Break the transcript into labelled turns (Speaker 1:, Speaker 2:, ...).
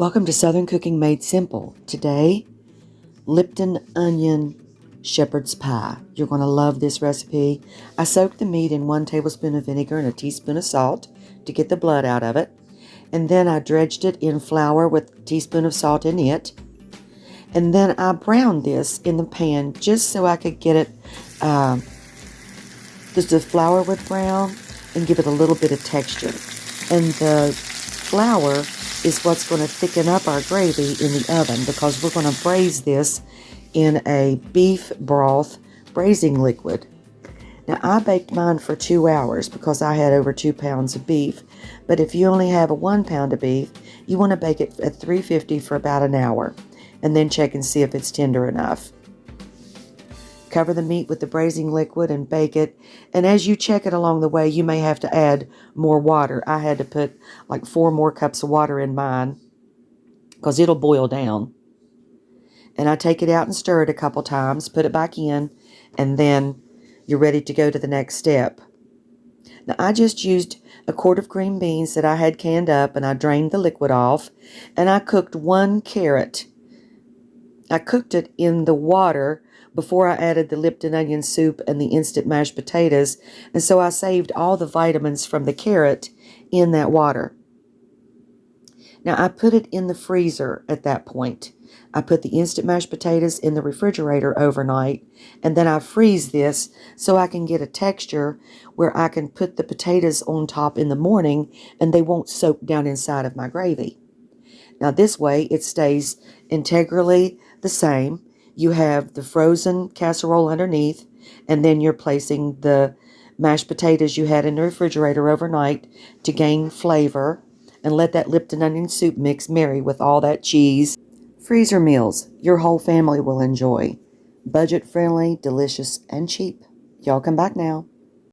Speaker 1: Welcome to Southern Cooking Made Simple. Today, Lipton onion shepherd's pie. You're going to love this recipe. I soaked the meat in 1 tablespoon of vinegar and a teaspoon of salt to get the blood out of it. And then I dredged it in flour with a teaspoon of salt in it. And then I browned this in the pan just so I could get it, just the flour would brown and give it a little bit of texture. And the flour is what's going to thicken up our gravy in the oven because we're going to braise this in a beef broth braising liquid. Now, I baked mine for 2 hours because I had over 2 pounds of beef. But if you only have 1 pound of beef, you want to bake it at 350 for about an hour and then check and see if it's tender enough. Cover the meat with the braising liquid and bake it. And as you check it along the way, you may have to add more water. I had to put like 4 more cups of water in mine because it'll boil down. And I take it out and stir it a couple times, put it back in, and then you're ready to go to the next step. Now, I just used a quart of green beans that I had canned up, and I drained the liquid off, and I cooked 1 carrot. I cooked it in the water before I added the Lipton onion soup and the instant mashed potatoes, and so I saved all the vitamins from the carrot in that water. Now, I put it in the freezer at that point. I put the instant mashed potatoes in the refrigerator overnight, and then I freeze this so I can get a texture where I can put the potatoes on top in the morning and they won't soak down inside of my gravy. Now, this way it stays integrally the same. You have the frozen casserole underneath, and then you're placing the mashed potatoes you had in the refrigerator overnight to gain flavor and let that Lipton onion soup mix marry with all that cheese. Freezer meals your whole family will enjoy. Budget friendly, delicious, and cheap. Y'all come back now.